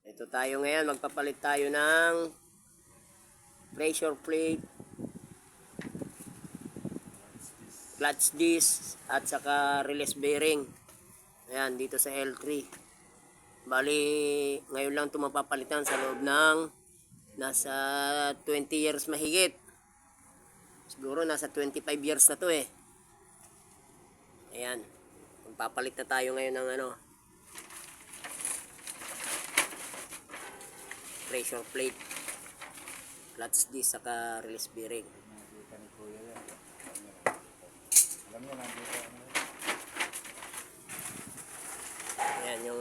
Ito tayo ngayon, magpapalit tayo ng pressure plate, clutch disc at saka release bearing. Ayan, dito sa L3. Bali, ngayon lang ito mapapalitan sa loob ng nasa 20 years mahigit. Siguro nasa 25 years na to eh. Ayan, magpapalit na tayo ngayon ng pressure plate, clutch disc saka release bearing. Ayan yung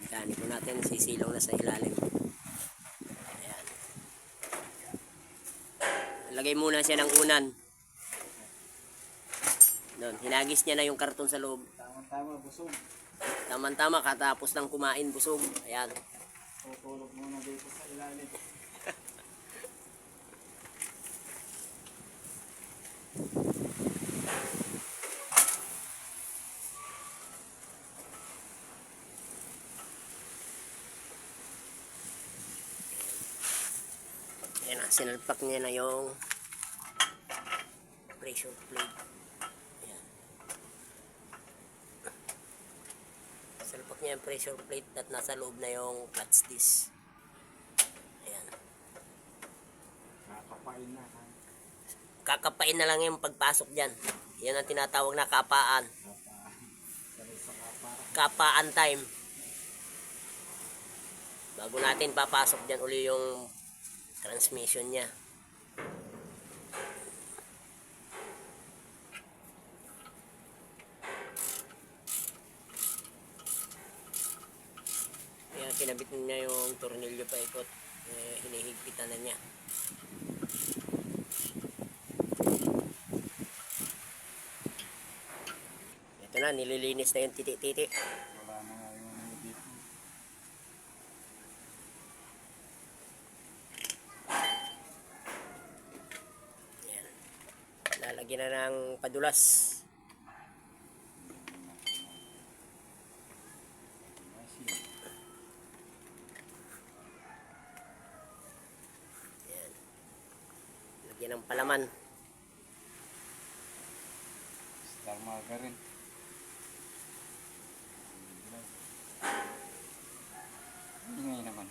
mekaniko natin, sisilong na sa ilalim. Ayan. Lagay muna siya ng unan. Doon, hinagis niya na yung karton sa loob. Tama-tama, busog. Tama-tama, katapos ng kumain, busog. Ayan. Tutulog muna dito sa ilalim. Ayan na, sinalpak niya na yung pressure plate. Ayan. Sinalpak niya yung pressure plate at nasa loob na yung clutch disc. Ayan. Kakapain na. Kakapain na lang yung pagpasok dyan. Yan ang tinatawag na kapaan. Sabi sa kapa. Kapaan time. Bago natin papasok dyan uli yung transmission niya. Ayan, kinabit niya yung tornilyo pa ikot. Hinihigpitan na niya. Ito na, nililinis na yung titi-titi. Wala na nga yung dito. Ayan. Lalagyan na ng padulas. Ayan. Lagyan ng palaman. Star margarine. Ingay naman.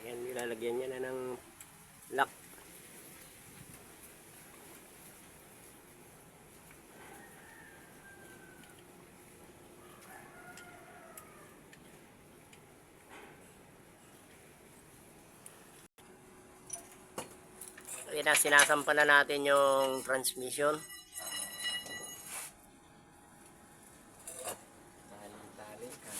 Ayan, nilalagyan niya na ng lock. Ayan na, sinasampa na natin yung transmission. Tali-tali ka.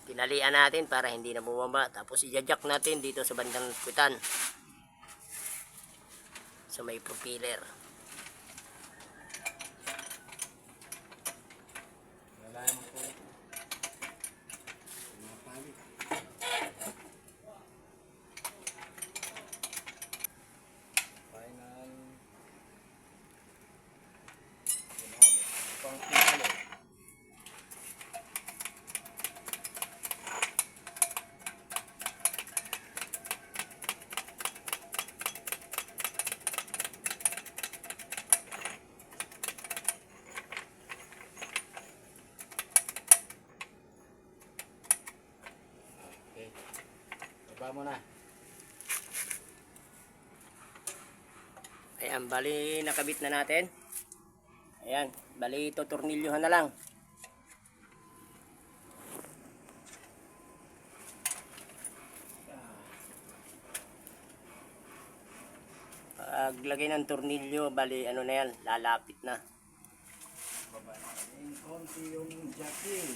Tinalian natin para hindi na bumaba. Tapos i-jack natin dito sa bandang kutan. Sa may propeller. Wala naman po. Tumatali. Final. Pang pinalo. Okay. Baba mo na. Ayan, bali nakabit na natin. Ayan, bali ito tornilyohan na lang. Paglagay ng tornilyo, bali ano na yan, lalapit na. Baba na. konti yung Jackie.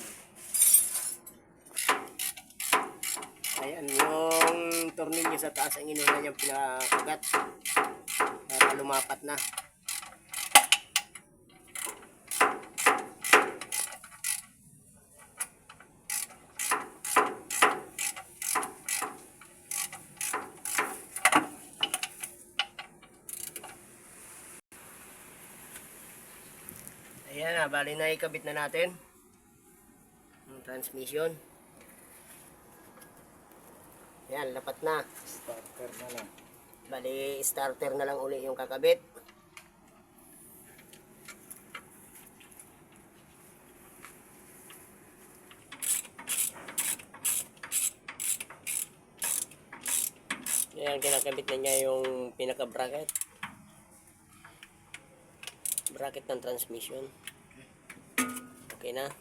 Ayan, yung tornilyo sa taas ang inuna niyang pinakagat para lumapat na. Ayan na, bali na ikabit na natin yung transmission. Ayan, lapat na. Starter na lang. Bali, starter na lang uli yung kakabit. Ayan, kinakabit na niya yung pinaka-bracket. Bracket ng transmission. Okay na.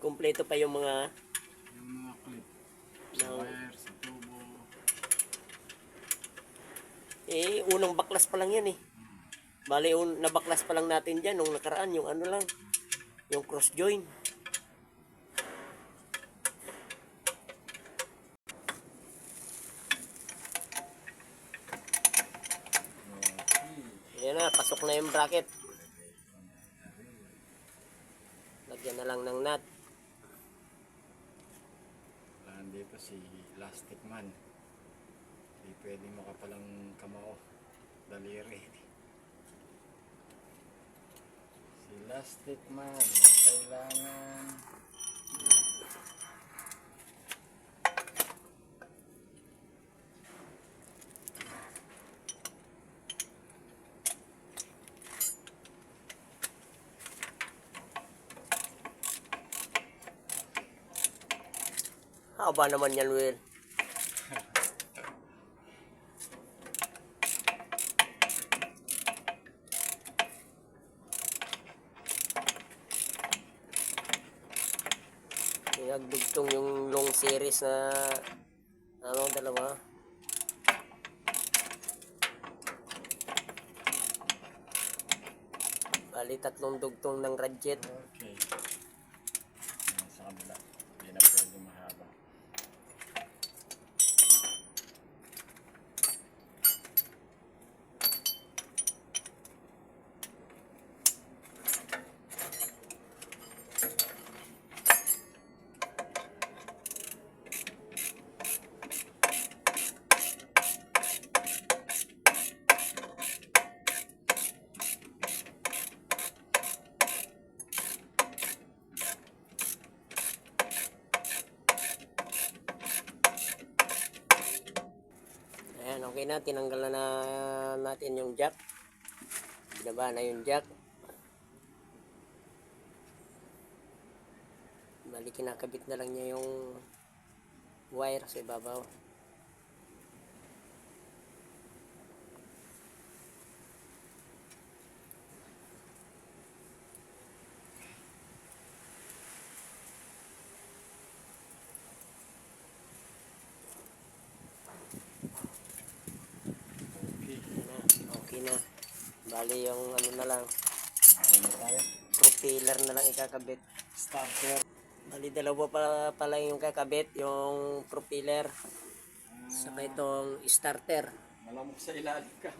Kumpleto pa yung mga Clip. Sa ng, wire, sa tubo. unang baklas pa lang yan eh. Bali, nabaklas pa lang natin dyan nung nakaraan, yung ano lang, yung cross joint. Ayan na, pasok na yung bracket. Lagyan na lang ng nut. Lahan dito si Elastic Man. Hindi pwede makapalang kamao. Daliri. Si Elastic Man. Ang kailangan. Haba naman yan, Will. Nagdugtong yung long series na ano, dalawa. Bali, tatlong dugtong ng radjet. Okay. Ayan, sa kabila. Hindi na pwede mahaba. Ayan, okay na. Tinanggal na natin yung jack. Binaba na yung jack. Bali, kinakabit na lang niya yung wire sa ibabaw. Okay. Okay na. Bali, yung ano na lang, Ano tayo? propeller na lang ikakabit. Starter. Bali, dalawa pala yung kakabit, yung propeller. Saka itong starter. Malamok sa ilalim ka.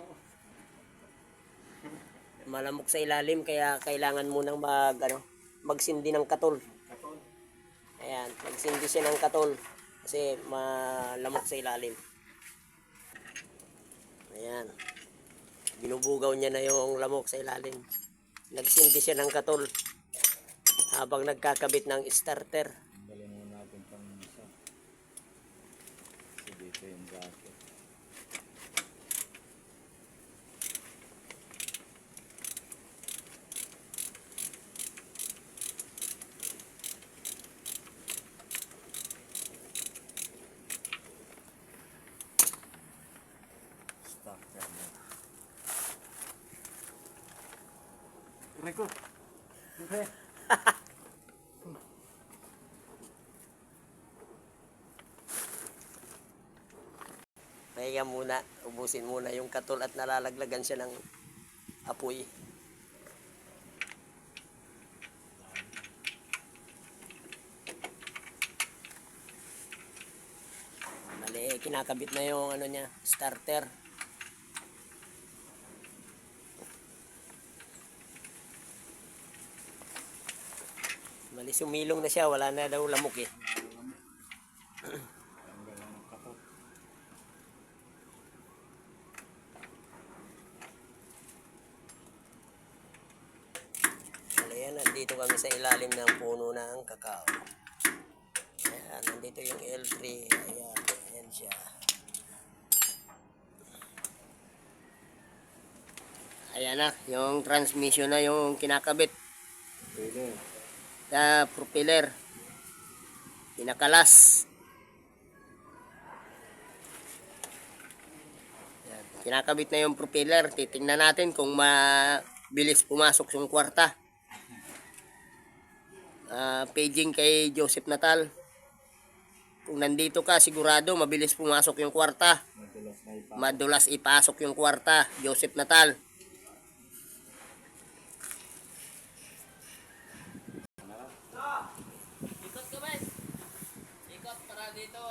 Malamok sa ilalim, kaya kailangan munang magsindi ng katol. Katol. Ayan, magsindi siya ng katol kasi malamok sa ilalim. Ayan. Binubugaw niya na yung lamok sa ilalim. Nagsindi siya ng katol habang nagkakabit ng starter. Tanggalin muna natin pang isa. Kasi dito yung bracket. Starter na. Record. Okay. Kaya muna, ubusin muna yung katol at nalalaglagan siya ng apoy. kinakabit na yung ano niya, starter. Bali sumilong na siya, wala na daw lamok eh. Tanggal lang ng kapot. Ayan, nandito kami sa ilalim ng puno ng kakao. Ayan, nandito yung L3. Ayan, ayan siya. Ayan na, yung transmission na yung kinakabit. Pwede. Sa propeller. Pinakalas. Ayan, kinakabit na yung propeller. Titingnan natin kung mabilis pumasok yung kwarta. Paging kay Joseph Natal. Kung nandito ka, sigurado mabilis pumasok yung kwarta. Madulas ipasok yung kwarta, Joseph Natal. Ikot ka ba? Ikot para dito.